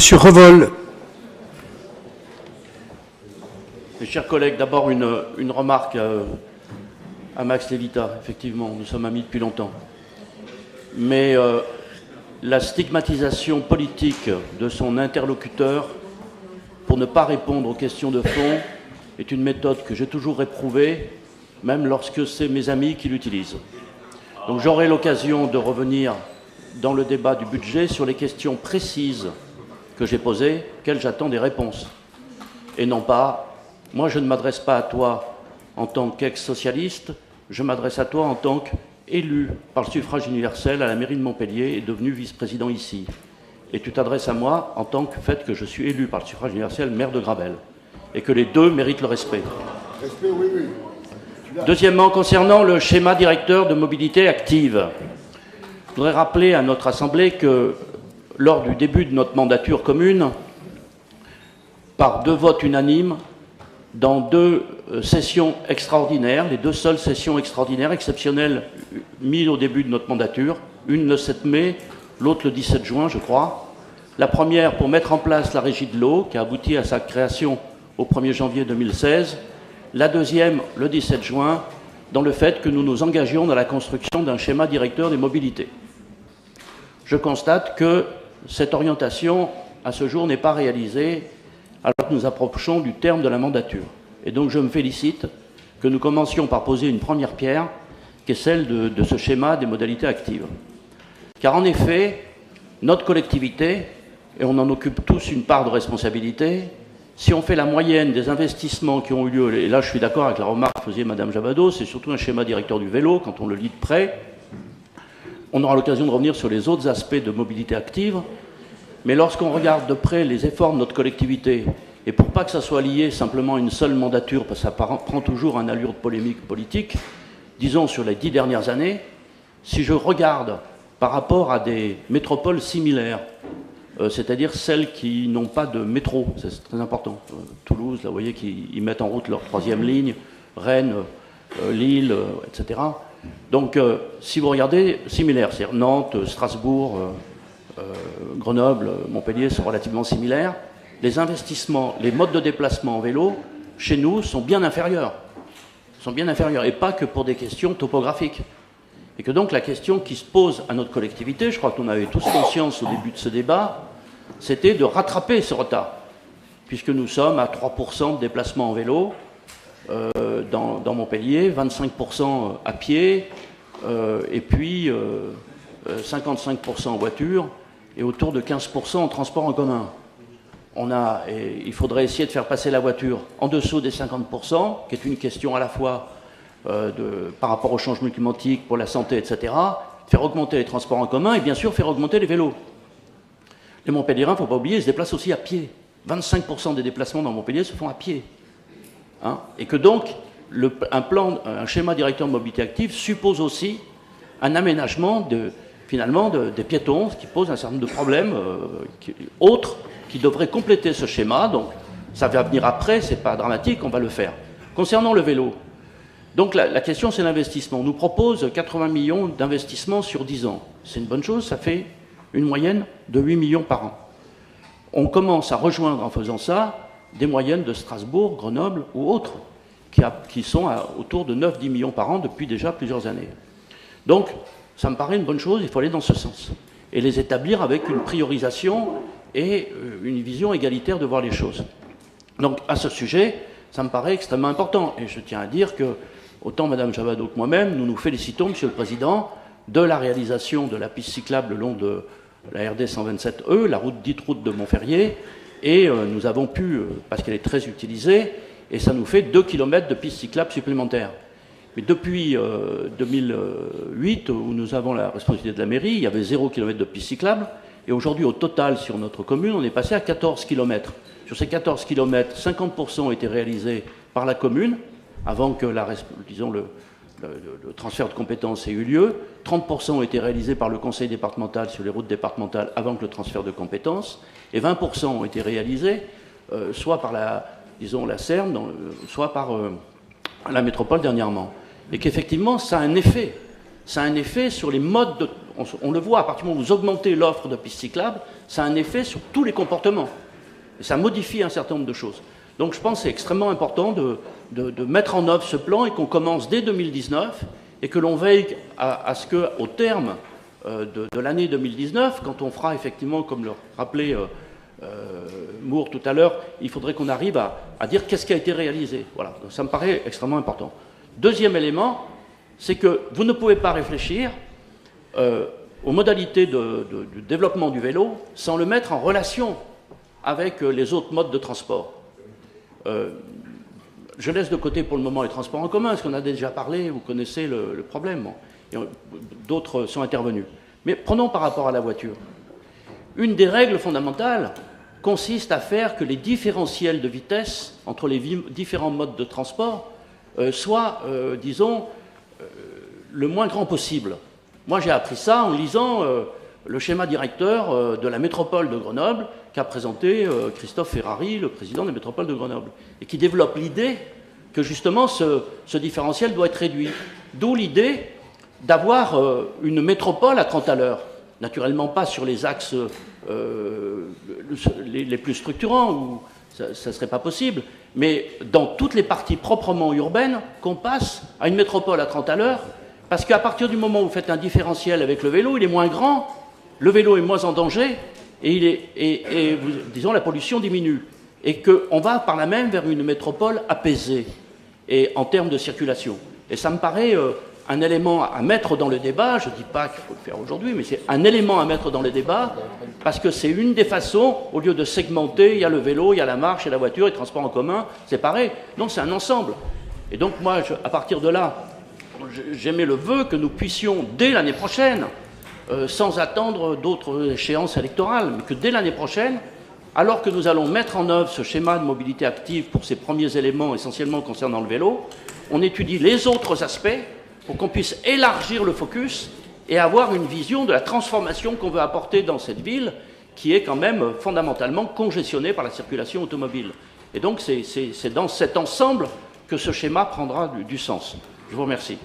Monsieur Revol. Mes chers collègues, d'abord une remarque à Max Lévita. Effectivement, nous sommes amis depuis longtemps. Mais la stigmatisation politique de son interlocuteur pour ne pas répondre aux questions de fond est une méthode que j'ai toujours réprouvée, même lorsque c'est mes amis qui l'utilisent. Donc j'aurai l'occasion de revenir dans le débat du budget sur les questions précises que j'ai posées, auxquelles j'attends des réponses. Et non pas, moi je ne m'adresse pas à toi en tant qu'ex-socialiste, je m'adresse à toi en tant qu'élu par le suffrage universel à la mairie de Montpellier et devenu vice-président ici. Et tu t'adresses à moi en tant que fait que je suis élu par le suffrage universel maire de Gravelle. Et que les deux méritent le respect. Respect, oui, oui. Deuxièmement, concernant le schéma directeur de mobilité active, je voudrais rappeler à notre Assemblée que lors du début de notre mandature commune, par 2 votes unanimes, dans 2 sessions extraordinaires, les 2 seules sessions extraordinaires, exceptionnelles, mises au début de notre mandature, une le 7 mai, l'autre le 17 juin, je crois. La première pour mettre en place la régie de l'eau, qui a abouti à sa création au 1er janvier 2016. La deuxième, le 17 juin, dans le fait que nous nous engagions dans la construction d'un schéma directeur des mobilités. Je constate que cette orientation, à ce jour, n'est pas réalisée alors que nous approchons du terme de la mandature. Et donc je me félicite que nous commencions par poser une première pierre, qui est celle de ce schéma des modalités actives. Car en effet, notre collectivité, et on en occupe tous une part de responsabilité, si on fait la moyenne des investissements qui ont eu lieu, et là je suis d'accord avec la remarque que faisait Mme Jabado, c'est surtout un schéma directeur du vélo, quand on le lit de près, on aura l'occasion de revenir sur les autres aspects de mobilité active, mais lorsqu'on regarde de près les efforts de notre collectivité, et pour pas que ça soit lié simplement à une seule mandature, parce que ça prend toujours un allure de polémique politique, disons sur les 10 dernières années, si je regarde par rapport à des métropoles similaires, c'est-à-dire celles qui n'ont pas de métro, c'est très important. Toulouse, là, vous voyez qu'ils mettent en route leur 3e ligne, Rennes, Lille, etc. Donc, si vous regardez, similaires, c'est-à-dire Nantes, Strasbourg, Grenoble, Montpellier sont relativement similaires. Les investissements, les modes de déplacement en vélo, chez nous, sont bien inférieurs. Et pas que pour des questions topographiques. Et que donc la question qui se pose à notre collectivité, je crois qu'on avait tous conscience au début de ce débat, c'était de rattraper ce retard. Puisque nous sommes à 3% de déplacement en vélo dans Montpellier, 25% à pied, et puis 55% en voiture, et autour de 15% en transport en commun. Il faudrait essayer de faire passer la voiture en dessous des 50%, qui est une question à la fois par rapport au changement climatique, pour la santé, etc., faire augmenter les transports en commun et bien sûr faire augmenter les vélos. Les Montpelliérains, il ne faut pas oublier, ils se déplacent aussi à pied. 25% des déplacements dans Montpellier se font à pied. Hein, et que donc, un schéma directeur de mobilité active suppose aussi un aménagement des piétons, ce qui pose un certain nombre de problèmes autres qui devraient compléter ce schéma. Donc, ça va venir après, c'est pas dramatique, on va le faire. Concernant le vélo, donc la question c'est l'investissement. On nous propose 80 millions d'investissements sur 10 ans. C'est une bonne chose, ça fait une moyenne de 8 millions par an. On commence à rejoindre en faisant ça des moyennes de Strasbourg, Grenoble ou autres, qui sont autour de 9-10 millions par an depuis déjà plusieurs années. Donc ça me paraît une bonne chose, il faut aller dans ce sens. Et les établir avec une priorisation et une vision égalitaire de voir les choses. Donc à ce sujet, ça me paraît extrêmement important. Et je tiens à dire que autant Mme Jabado que moi-même, nous nous félicitons, Monsieur le Président, de la réalisation de la piste cyclable le long de la RD 127E, la dite route de Montferrier, et nous avons pu, parce qu'elle est très utilisée, et ça nous fait 2 km de piste cyclable supplémentaires. Mais depuis 2008, où nous avons la responsabilité de la mairie, il y avait 0 km de piste cyclable, et aujourd'hui, au total, sur notre commune, on est passé à 14 km. Sur ces 14 km, 50% ont été réalisés par la commune, avant que le transfert de compétences ait eu lieu. 30% ont été réalisés par le conseil départemental sur les routes départementales avant que le transfert de compétences. Et 20% ont été réalisés soit par la CERN, soit par la métropole dernièrement. Et qu'effectivement, ça a un effet. Ça a un effet sur les modes on le voit, à partir du moment où vous augmentez l'offre de pistes cyclables, ça a un effet sur tous les comportements. Et ça modifie un certain nombre de choses. Donc je pense que c'est extrêmement important de mettre en œuvre ce plan et qu'on commence dès 2019 et que l'on veille à ce qu'au terme de l'année 2019, quand on fera effectivement, comme le rappelait Moore tout à l'heure, il faudrait qu'on arrive à dire qu'est-ce qui a été réalisé. Voilà, donc ça me paraît extrêmement important. Deuxième élément, c'est que vous ne pouvez pas réfléchir aux modalités du développement du vélo sans le mettre en relation avec les autres modes de transport. Je laisse de côté pour le moment les transports en commun, parce qu'on a déjà parlé, vous connaissez le problème. D'autres sont intervenus. Mais prenons par rapport à la voiture. Une des règles fondamentales consiste à faire que les différentiels de vitesse entre les différents modes de transport soient, disons, le moins grand possible. Moi, j'ai appris ça en lisant le schéma directeur de la métropole de Grenoble qu'a présenté Christophe Ferrari, le président de la métropole de Grenoble, et qui développe l'idée que justement ce différentiel doit être réduit. D'où l'idée d'avoir une métropole à 30 à l'heure. Naturellement pas sur les axes les plus structurants, où ça ne serait pas possible, mais dans toutes les parties proprement urbaines, qu'on passe à une métropole à 30 à l'heure, parce qu'à partir du moment où vous faites un différentiel avec le vélo, il est moins grand, le vélo est moins en danger, et disons, la pollution diminue. Et qu'on va par là même vers une métropole apaisée, et en termes de circulation. Et ça me paraît un élément à mettre dans le débat, je ne dis pas qu'il faut le faire aujourd'hui, mais c'est un élément à mettre dans le débat, parce que c'est une des façons, au lieu de segmenter, il y a le vélo, il y a la marche, il y a la voiture, les transports en commun, c'est pareil. Donc c'est un ensemble. Et donc moi, à partir de là, j'émets le vœu que nous puissions, dès l'année prochaine, sans attendre d'autres échéances électorales, mais que dès l'année prochaine, alors que nous allons mettre en œuvre ce schéma de mobilité active pour ces premiers éléments essentiellement concernant le vélo, on étudie les autres aspects pour qu'on puisse élargir le focus et avoir une vision de la transformation qu'on veut apporter dans cette ville qui est quand même fondamentalement congestionnée par la circulation automobile. Et donc c'est dans cet ensemble que ce schéma prendra du sens. Je vous remercie.